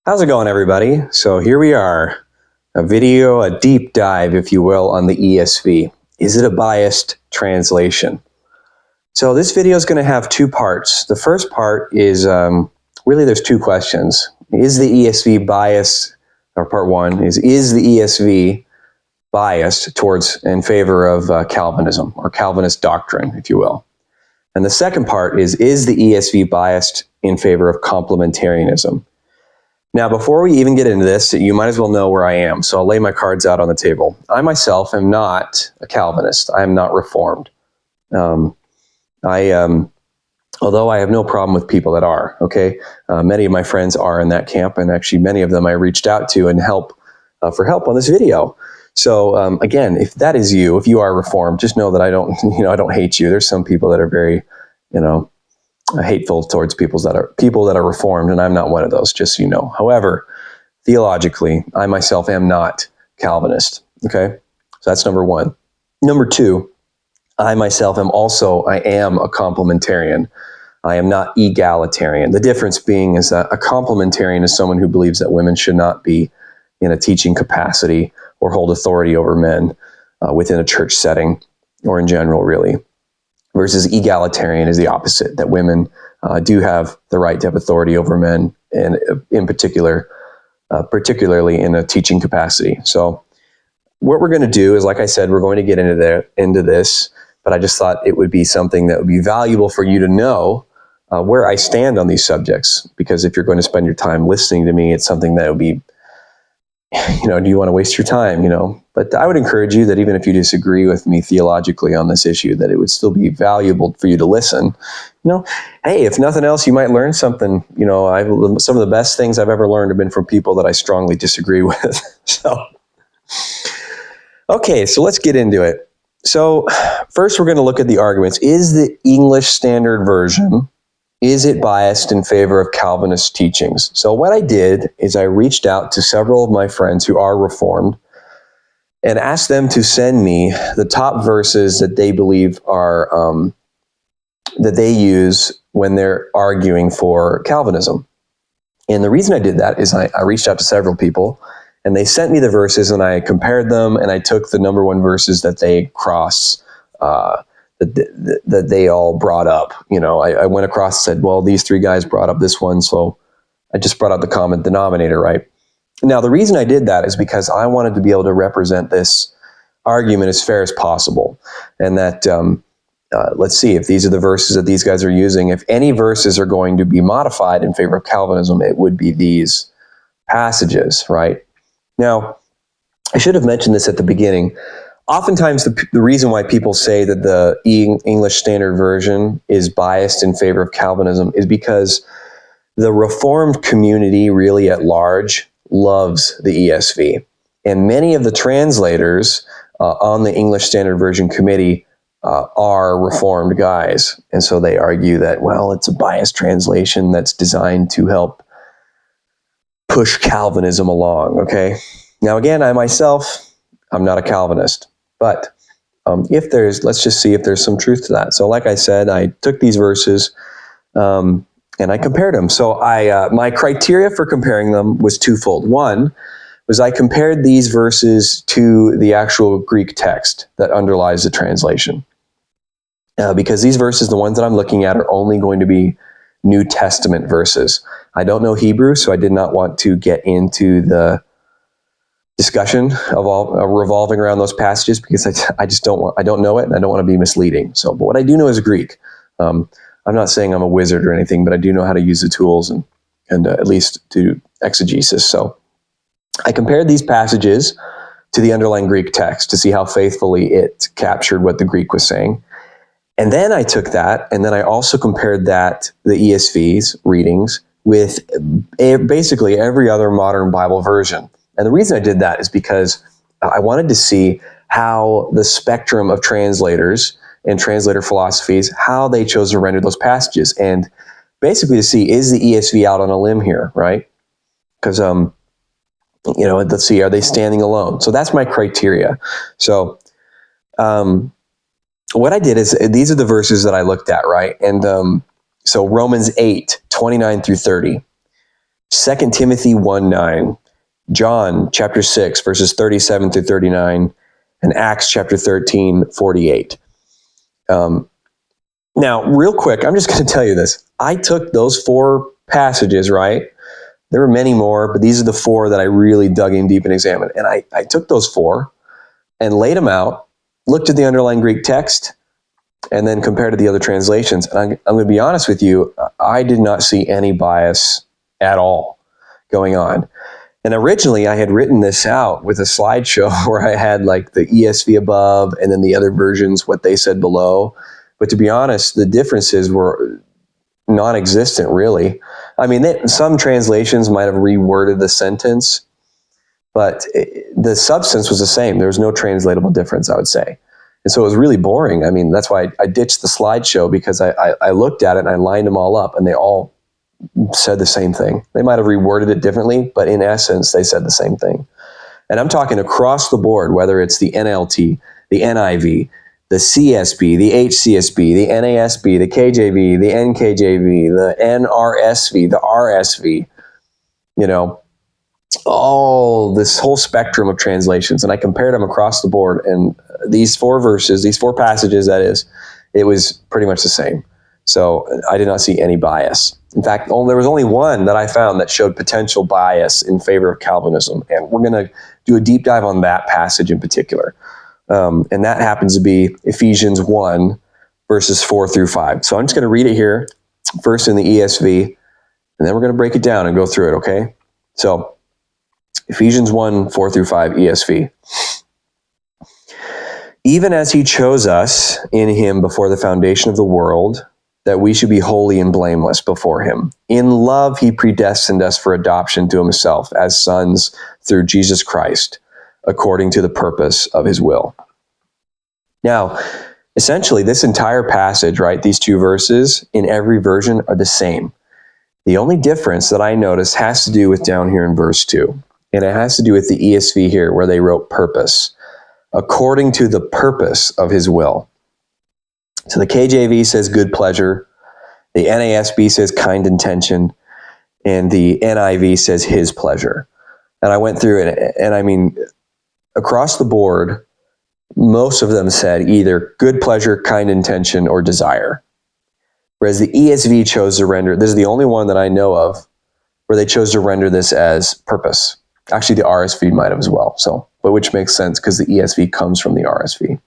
How's it going, everybody? So here we are, a deep dive, if you will, on the ESV. Is it a biased translation? So this video is going to have two parts. The first part is, really there's two questions. Is the ESV biased, or part one, is the ESV biased towards, in favor of Calvinism, or Calvinist doctrine, if you will? And the second part is the ESV biased in favor of complementarianism? Now, before we even get into this, you might as well know where I am. So I'll lay my cards out on the table. I myself am not a Calvinist. I am not Reformed. Although I have no problem with people that are, okay? Many of my friends are in that camp, and actually many of them I reached out to and for help on this video. So again, if that is you, if you are Reformed, just know that I don't hate you. There's some people that are very, hateful towards people that are Reformed, and I'm not one of those, just so you know. However, theologically, I myself am not Calvinist. Okay, so that's number one. Number two, I myself am a complementarian. I am not egalitarian. The difference being is that a complementarian is someone who believes that women should not be in a teaching capacity or hold authority over men within a church setting or in general, really. Versus egalitarian is the opposite, that women do have the right to have authority over men, and in particularly in a teaching capacity. So what we're going to do is, like I said, we're going to get into this, but I just thought it would be something that would be valuable for you to know where I stand on these subjects, because if you're going to spend your time listening to me, it's something that would be, do you want to waste your time, But I would encourage you that even if you disagree with me theologically on this issue, that it would still be valuable for you to listen. Hey, if nothing else, you might learn something. Some of the best things I've ever learned have been from people that I strongly disagree with. Okay, so let's get into it. So first we're going to look at the arguments. Is the English Standard Version, is it biased in favor of Calvinist teachings? So what I did is I reached out to several of my friends who are Reformed and asked them to send me the top verses that they believe are, that they use when they're arguing for Calvinism. And the reason I did that is I reached out to several people, and they sent me the verses, and I compared them, and I took the number one verses that they that they all brought up. I went across and said, well, these three guys brought up this one, so I just brought out the common denominator, right? Now, the reason I did that is because I wanted to be able to represent this argument as fair as possible, and that, let's see, if these are the verses that these guys are using, if any verses are going to be modified in favor of Calvinism, it would be these passages, right? Now, I should have mentioned this at the beginning. Oftentimes, the reason why people say that the English Standard Version is biased in favor of Calvinism is because the Reformed community, really at large, loves the ESV. And many of the translators on the English Standard Version committee are Reformed guys. And so they argue that, well, it's a biased translation that's designed to help push Calvinism along, okay? Now, again, I'm not a Calvinist. But let's just see if there's some truth to that. So like I said, I took these verses and I compared them. So my criteria for comparing them was twofold. One was I compared these verses to the actual Greek text that underlies the translation. Because these verses, the ones that I'm looking at, are only going to be New Testament verses. I don't know Hebrew, so I did not want to get into the discussion of all revolving around those passages, because I don't know it, and I don't want to be misleading. So, but what I do know is Greek. I'm not saying I'm a wizard or anything, but I do know how to use the tools and at least do exegesis. So I compared these passages to the underlying Greek text to see how faithfully it captured what the Greek was saying. And then I took that, and then I also compared the ESV's readings with basically every other modern Bible version. And the reason I did that is because I wanted to see how the spectrum of translators and translator philosophies, how they chose to render those passages, and basically to see, is the ESV out on a limb here, right? Because, let's see, are they standing alone? So that's my criteria. So what I did is, these are the verses that I looked at, right? And so Romans 8, 29 through 30. 2 Timothy 1:9, John chapter 6, verses 37 through 39, and Acts chapter 13:48. Now, real quick, I'm just going to tell you this. I took those 4 passages, right? There were many more, but these are the 4 that I really dug in deep and examined. And I took those 4 and laid them out, looked at the underlying Greek text, and then compared to the other translations. And I'm going to be honest with you, I did not see any bias at all going on. And originally I had written this out with a slideshow where I had like the ESV above and then the other versions, what they said below. But to be honest, the differences were non-existent, really. I mean, some translations might have reworded the sentence, but the substance was the same. There was no translatable difference, I would say. And so it was really boring. I mean, that's why I ditched the slideshow, because I looked at it and I lined them all up and they all said the same thing. They might have reworded it differently, but in essence, they said the same thing. And I'm talking across the board, whether it's the NLT, the NIV, the CSB, the HCSB, the NASB, the KJV, the NKJV, the NRSV, the RSV, all this whole spectrum of translations. And I compared them across the board. And these 4 verses, these 4 passages, that is, it was pretty much the same. So I did not see any bias. In fact, there was only one that I found that showed potential bias in favor of Calvinism. And we're going to do a deep dive on that passage in particular. And that happens to be Ephesians 1, verses 4 through 5. So I'm just going to read it here, first in the ESV, and then we're going to break it down and go through it, okay? So Ephesians 1, 4 through 5, ESV. Even as he chose us in him before the foundation of the world, that we should be holy and blameless before him. In love, he predestined us for adoption to himself as sons through Jesus Christ, according to the purpose of his will. Now, essentially, this entire passage, right, these 2 verses in every version are the same. The only difference that I notice has to do with down here in verse 2, and it has to do with the ESV here, where they wrote purpose, according to the purpose of his will. So the KJV says good pleasure, the NASB says kind intention, and the NIV says his pleasure. And I went through it, and I mean, across the board, most of them said either good pleasure, kind intention, or desire. Whereas the ESV chose to render, this is the only one that I know of where they chose to render this as purpose. Actually, the RSV might have as well, but which makes sense because the ESV comes from the RSV.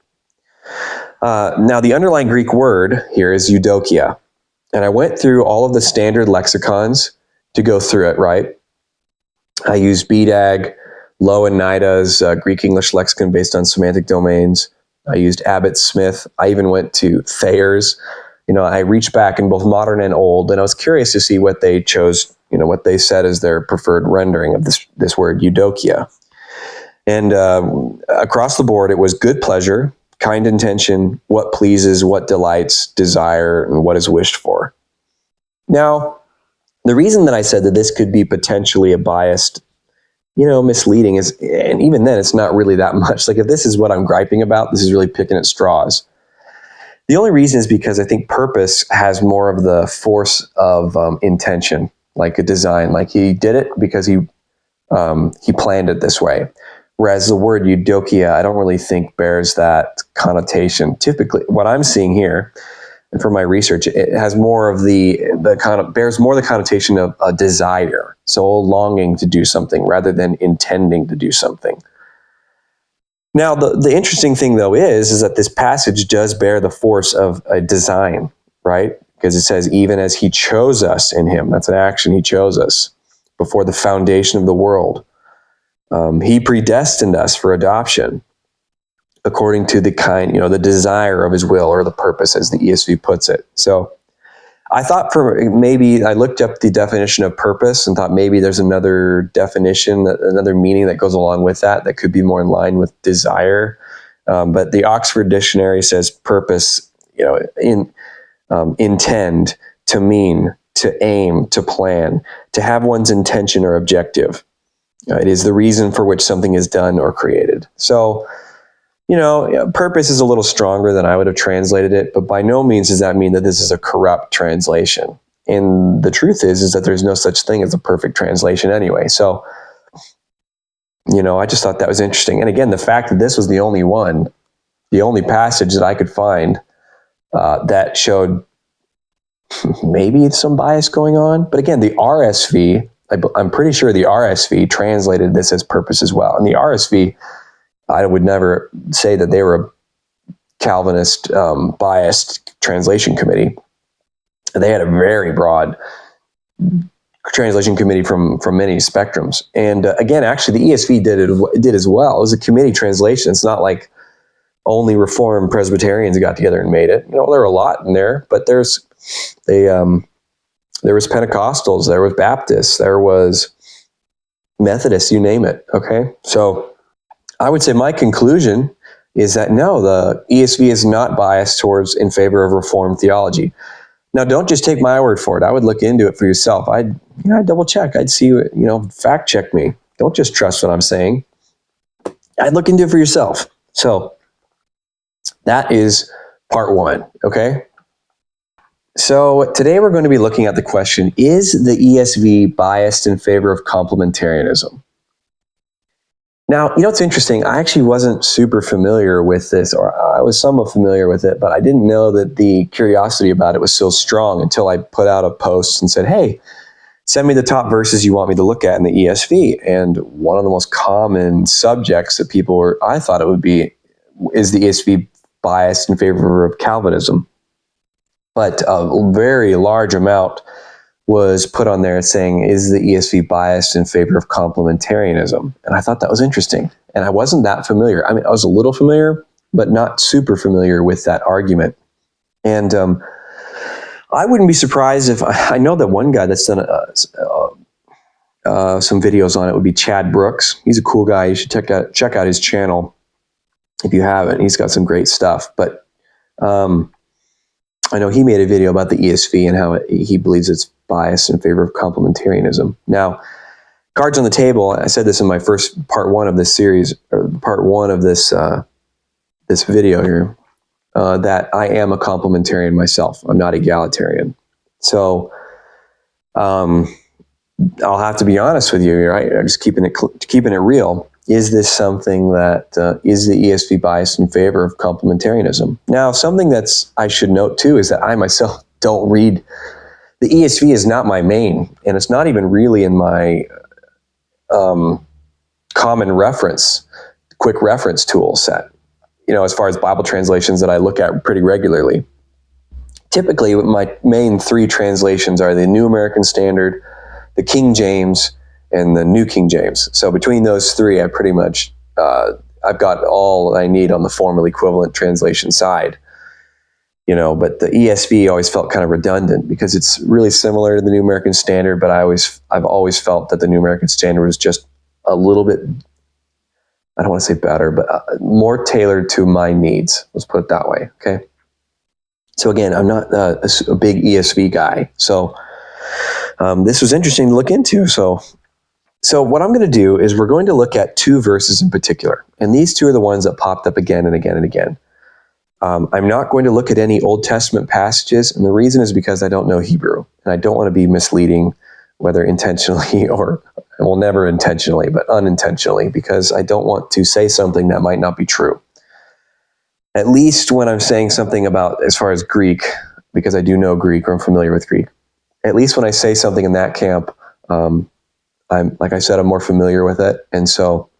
Now, the underlying Greek word here is eudokia. And I went through all of the standard lexicons to go through it, right? I used BDAG, Lowe and Nida's Greek-English lexicon based on semantic domains. I used Abbott Smith. I even went to Thayer's. I reached back in both modern and old, and I was curious to see what they chose, what they said as their preferred rendering of this word, eudokia. And across the board, it was good pleasure, kind intention, what pleases, what delights, desire, and what is wished for. Now, the reason that I said that this could be potentially a biased, misleading is, and even then it's not really that much. Like if this is what I'm griping about, this is really picking at straws. The only reason is because I think purpose has more of the force of intention, like a design. Like he did it because he planned it this way. Whereas the word eudokia, I don't really think bears that connotation. Typically, what I'm seeing here, and from my research, it has more of bears more the connotation of a desire, so a longing to do something rather than intending to do something. Now, the interesting thing though is that this passage does bear the force of a design, right? Because it says, even as he chose us in him. That's an action. He chose us before the foundation of the world. He predestined us for adoption according to the the desire of his will, or the purpose, as the ESV puts it. So I thought I looked up the definition of purpose and thought maybe there's another definition, another meaning that goes along with that could be more in line with desire. But the Oxford Dictionary says purpose, intend, to mean, to aim, to plan, to have one's intention or objective. It is the reason for which something is done or created. So, purpose is a little stronger than I would have translated it, but by no means does that mean that this is a corrupt translation. And the truth is that there's no such thing as a perfect translation anyway. So, I just thought that was interesting. And again, the fact that this was the only passage that I could find that showed maybe some bias going on. But again, the RSV, I'm pretty sure the RSV translated this as purpose as well. And the RSV, I would never say that they were a Calvinist biased translation committee. They had a very broad translation committee from many spectrums. And again, actually, the ESV did as well. It was a committee translation. It's not like only Reformed Presbyterians got together and made it. There were a lot in there, but there was Pentecostals, there was Baptists, there was Methodists, you name it. Okay, so I would say my conclusion is that no, the ESV is not biased towards in favor of Reformed theology. Now, don't just take my word for it. I would look into it for yourself. I'd double check. I'd see, fact check me. Don't just trust what I'm saying. I'd look into it for yourself. So that is part one, okay? So today we're going to be looking at the question, is the ESV biased in favor of complementarianism? Now, it's interesting. I actually wasn't super familiar with this, or I was somewhat familiar with it, but I didn't know that the curiosity about it was so strong until I put out a post and said, hey, send me the top verses you want me to look at in the ESV. And one of the most common subjects that I thought it would be, is the ESV biased in favor of Calvinism? But a very large amount was put on there saying, is the ESV biased in favor of complementarianism? And I thought that was interesting. And I wasn't that familiar. I mean, I was a little familiar, but not super familiar with that argument. And I wouldn't be surprised if, I know that one guy that's done some videos on it would be Chad Brooks. He's a cool guy. You should check out his channel if you haven't. He's got some great stuff. But I know he made a video about the ESV and how he believes it's biased in favor of complementarianism. Now, cards on the table, I said this in my first part one of this series, or part one of this this video here, that I am a complementarian myself. I'm not egalitarian. So I'll have to be honest with you, right? I'm just keeping it real. Is this something that is the ESV biased in favor of complementarianism? Now, something I should note too is that I myself don't read. The ESV is not my main, and it's not even really in my common reference, quick reference tool set, as far as Bible translations that I look at pretty regularly. Typically, my main three translations are the New American Standard, the King James, and the New King James. So between those three, I pretty much, I've got all I need on the formal equivalent translation side. But the ESV always felt kind of redundant because it's really similar to the New American Standard, but I've always felt that the New American Standard was just a little bit, I don't want to say better, but more tailored to my needs. Let's put it that way, okay? So again, I'm not a big ESV guy, so this was interesting to look into. So what I'm going to do is we're going to look at two verses in particular, and these two are the ones that popped up again and again and again. I'm not going to look at any Old Testament passages, and the reason is because I don't know Hebrew, and I don't want to be misleading, whether intentionally or, well, never intentionally, but unintentionally, because I don't want to say something that might not be true. At least when I'm saying something about, as far as Greek, because I do know Greek or I'm familiar with Greek, at least when I say something in that camp, I'm, like I said, I'm more familiar with it, and so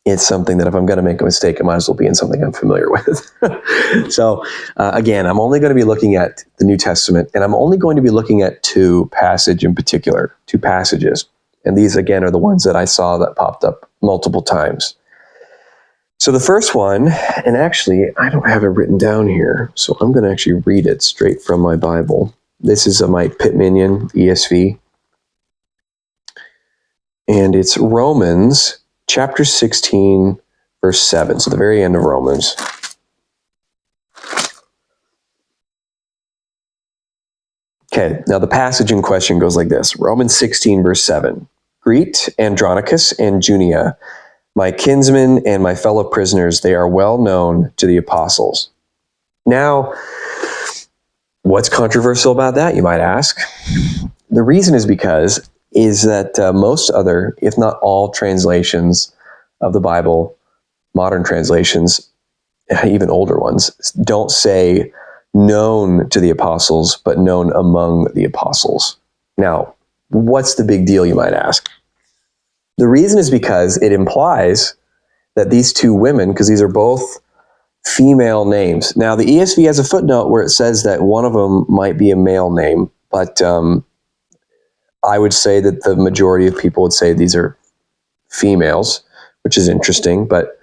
it's something that if I'm going to make a mistake, it might as well be in something I'm familiar with. So again, I'm only going to be looking at the New Testament, and I'm only going to be looking at two passages in particular, two passages. And these, again, are the ones that I saw that popped up multiple times. So the first one, and actually, I don't have it written down here, so I'm going to actually read it straight from my Bible. This is my Pitt Minion ESV. And it's Romans chapter 16, verse 7, so the very end of Romans. Okay, now the passage in question goes like this. Romans 16, verse 7. Greet Andronicus and Junia, my kinsmen and my fellow prisoners. They are well known to the apostles. Now, What's controversial about that, you might ask? The reason is that most other, if not all, translations of the Bible, modern translations, even older ones, don't say known to the apostles, but known among the apostles. Now, what's the big deal, you might ask? The reason is because it implies that these two women, because these are both female names. Now, the ESV has a footnote where it says that one of them might be a male name, but I would say that the majority of people would say these are females, which is interesting. But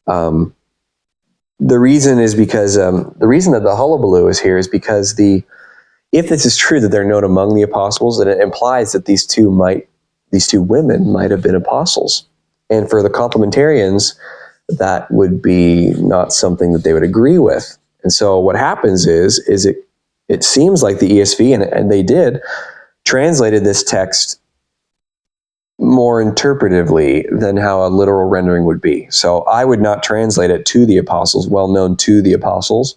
the reason is because the reason that the hullabaloo is here is because if this is true that they're known among the apostles, then it implies that these two women might have been apostles. And for the complementarians, that would be not something that they would agree with. And so what happens is it seems like the ESV, and they did, translated this text more interpretively than how a literal rendering would be. So I would not translate it to the apostles, well known to the apostles.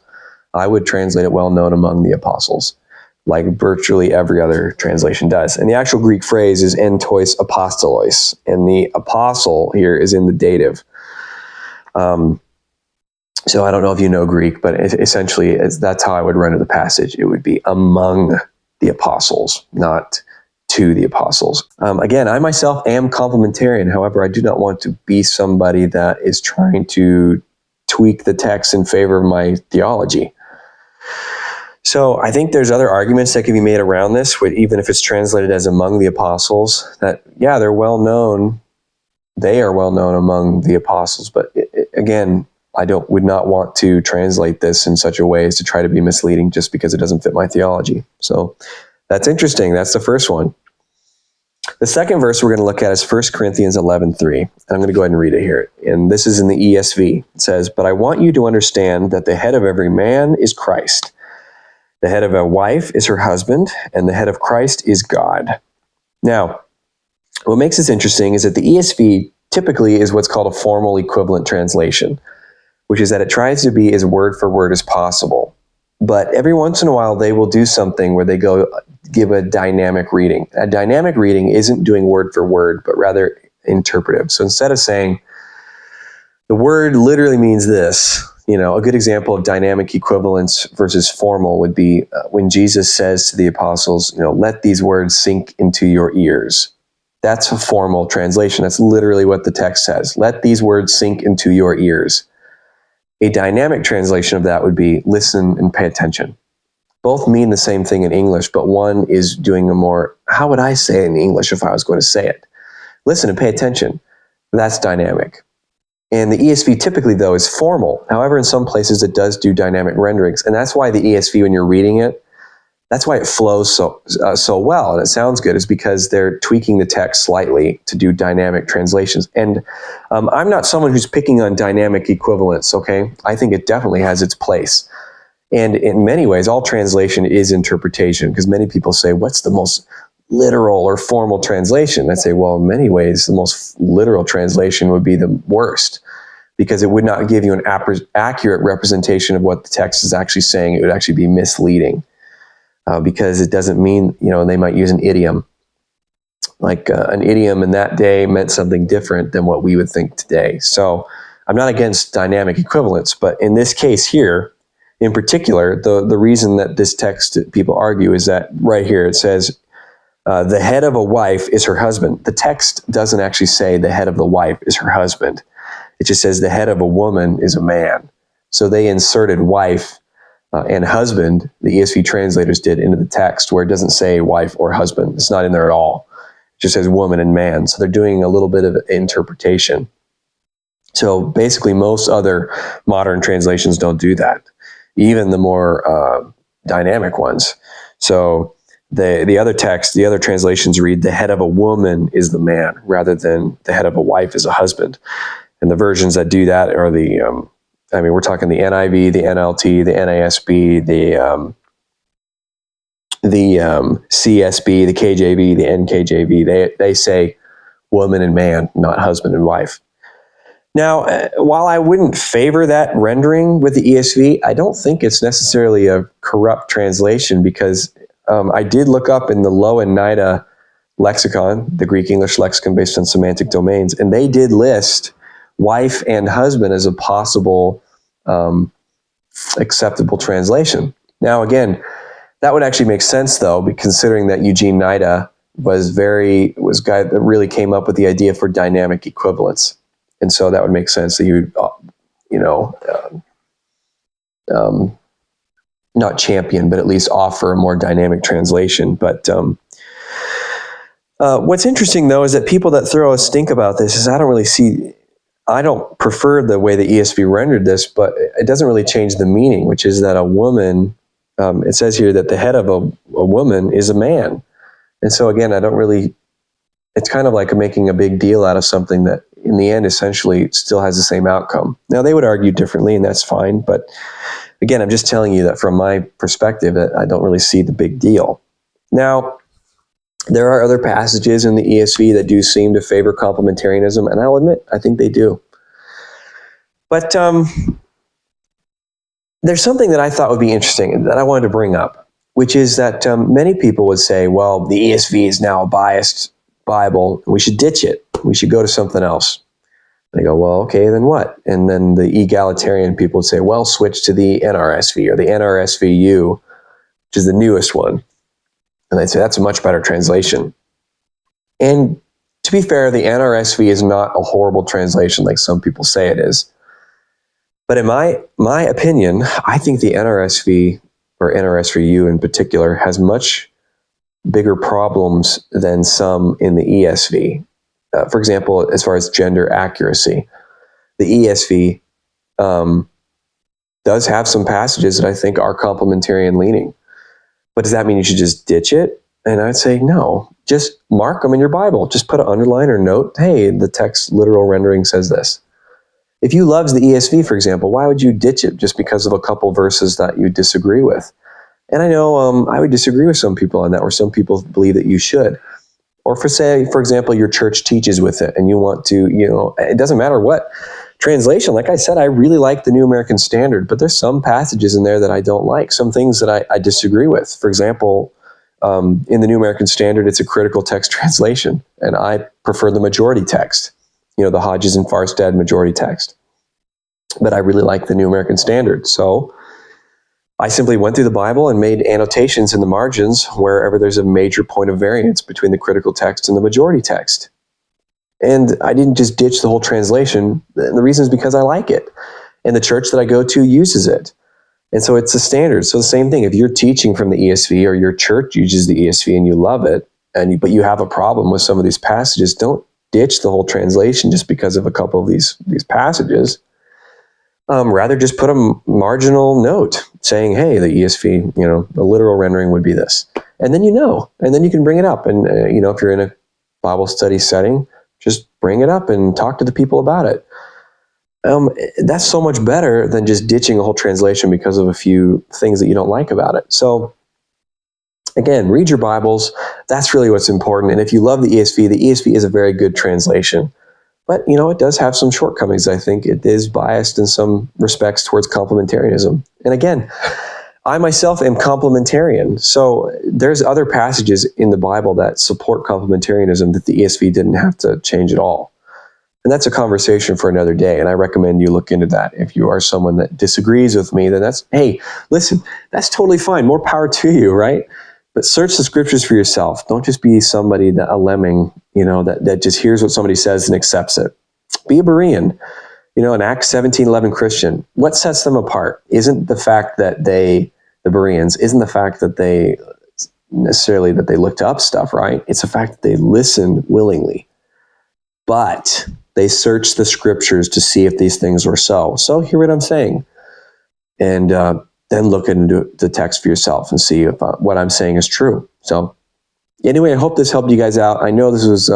I would translate it well known among the apostles, like virtually every other translation does. And the actual Greek phrase is entois apostolos, and the apostle here is in the dative. So I don't know if you know Greek, but essentially that's how I would render the passage. It would be among the apostles, not to the apostles. Again, I myself am complementarian. However, I do not want to be somebody that is trying to tweak the text in favor of my theology. So I think there's other arguments that can be made around this, even if it's translated as among the apostles, that, yeah, they're well known. They are well known among the apostles. But again, I would not want to translate this in such a way as to try to be misleading just because it doesn't fit my theology. So that's interesting. That's the first one. The second verse we're going to look at is 1 Corinthians 11:3. And I'm going to go ahead and read it here. And this is in the ESV. It says, "But I want you to understand that the head of every man is Christ. The head of a wife is her husband, and the head of Christ is God." Now, what makes this interesting is that the ESV typically is what's called a formal equivalent translation, which is that it tries to be as word for word as possible. But every once in a while, they will do something where they go give a dynamic reading. A dynamic reading isn't doing word for word, but rather interpretive. So instead of saying, the word literally means this, a good example of dynamic equivalence versus formal would be when Jesus says to the apostles, let these words sink into your ears. That's a formal translation. That's literally what the text says. Let these words sink into your ears. A dynamic translation of that would be listen and pay attention. Both mean the same thing in English, but one is doing a more, how would I say it in English if I was going to say it? Listen and pay attention. That's dynamic. And the ESV typically, though, is formal. However, in some places it does do dynamic renderings. And that's why the ESV, when you're reading it, that's why it flows so well and it sounds good, is because they're tweaking the text slightly to do dynamic translations. And I'm not someone who's picking on dynamic equivalence, okay? I think it definitely has its place. And in many ways, all translation is interpretation, because many people say, what's the most literal or formal translation? I say, well, in many ways, the most literal translation would be the worst, because it would not give you an accurate representation of what the text is actually saying. It would actually be misleading. Because it doesn't mean, they might use an idiom. Like an idiom in that day meant something different than what we would think today. So I'm not against dynamic equivalence, but in this case here, in particular, the reason that this text people argue is that right here it says, the head of a wife is her husband. The text doesn't actually say the head of the wife is her husband. It just says the head of a woman is a man. So they inserted wife and husband, the ESV translators did, into the text where it doesn't say wife or husband. It's not in there at all. It just says woman and man. So they're doing a little bit of interpretation. So basically most other modern translations don't do that, even the more dynamic ones. So the other text, the other translations read, the head of a woman is the man, rather than the head of a wife is a husband. And the versions that do that are we're talking the NIV, the NLT, the NASB, the CSB, the KJV, the NKJV. They say woman and man, not husband and wife. Now, while I wouldn't favor that rendering with the ESV, I don't think it's necessarily a corrupt translation, because I did look up in the Louw-Nida lexicon, the Greek English lexicon based on semantic domains, and they did list wife and husband as a possible acceptable translation. Now, again, that would actually make sense, though, considering that Eugene Nida was a guy that really came up with the idea for dynamic equivalence. And so that would make sense that you would, not champion, but at least offer a more dynamic translation. But what's interesting, though, is that people that throw a stink about this is I don't prefer the way the ESV rendered this, but it doesn't really change the meaning, which is that a woman, it says here that the head of a woman is a man. And so again, it's kind of like making a big deal out of something that in the end essentially still has the same outcome. Now, they would argue differently, and that's fine, but again, I'm just telling you that from my perspective, that I don't really see the big deal. Now, there are other passages in the ESV that do seem to favor complementarianism, and I'll admit, I think they do. But there's something that I thought would be interesting that I wanted to bring up, which is that many people would say, well, the ESV is now a biased Bible, and we should ditch it. We should go to something else. And I go, well, okay, then what? And then the egalitarian people would say, well, switch to the NRSV or the NRSVU, which is the newest one. And they'd say, that's a much better translation. And to be fair, the NRSV is not a horrible translation like some people say it is. But in my opinion, I think the NRSV, or NRSVU in particular, has much bigger problems than some in the ESV. For example, as far as gender accuracy, the ESV does have some passages that I think are complementarian leaning. But does that mean you should just ditch it? And I'd say no. Just mark them in your Bible. Just put an underline or note, hey, the text literal rendering says this. If you love the ESV, for example, why would you ditch it just because of a couple verses that you disagree with? And I know I would disagree with some people on that, or some people believe that you should. Or for example, your church teaches with it and you want to, it doesn't matter what translation. Like I said, I really like the New American Standard, but there's some passages in there that I don't like, some things that I disagree with. For example, in the New American Standard, it's a critical text translation, and I prefer the majority text, the Hodges and Farstad majority text. But I really like the New American Standard. So I simply went through the Bible and made annotations in the margins wherever there's a major point of variance between the critical text and the majority text. And I didn't just ditch the whole translation. The reason is because I like it. And the church that I go to uses it. And so it's a standard. So the same thing, if you're teaching from the ESV or your church uses the ESV and you love it, but you have a problem with some of these passages, don't ditch the whole translation just because of a couple of these passages. Rather just put a marginal note saying, hey, the ESV, the literal rendering would be this. And then and then you can bring it up. And, if you're in a Bible study setting, just bring it up and talk to the people about it. That's so much better than just ditching a whole translation because of a few things that you don't like about it. So again, read your Bibles. That's really what's important. And if you love the ESV is a very good translation. But, it does have some shortcomings. I think it is biased in some respects towards complementarianism. And again, I myself am complementarian. So there's other passages in the Bible that support complementarianism that the ESV didn't have to change at all. And that's a conversation for another day. And I recommend you look into that. If you are someone that disagrees with me, then hey, listen, that's totally fine. More power to you, right? But search the scriptures for yourself. Don't just be somebody a lemming, that just hears what somebody says and accepts it. Be a Berean, an Acts 17:11 Christian. What sets them apart isn't the fact that the Bereans, isn't the fact that they necessarily that they looked up stuff, right? It's the fact that they listened willingly. But they searched the scriptures to see if these things were so. So hear what I'm saying. And then look into the text for yourself and see if what I'm saying is true. So anyway, I hope this helped you guys out. I know this was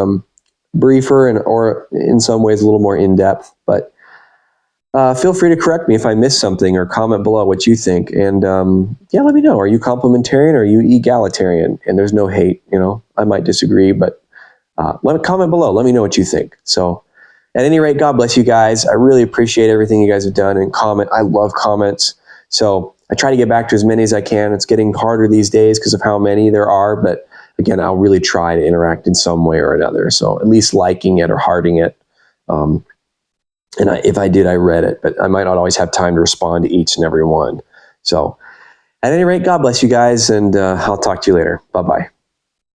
briefer or in some ways a little more in-depth, but feel free to correct me if I missed something or comment below what you think. And let me know. Are you complementarian or are you egalitarian? And there's no hate, I might disagree, but comment below. Let me know what you think. So At any rate, God bless you guys. I really appreciate everything you guys have done and comment. I love comments. So I try to get back to as many as I can. It's getting harder these days because of how many there are. But again, I'll really try to interact in some way or another. So at least liking it or hearting it. If I did, I read it. But I might not always have time to respond to each and every one. So at any rate, God bless you guys. And I'll talk to you later. Bye-bye.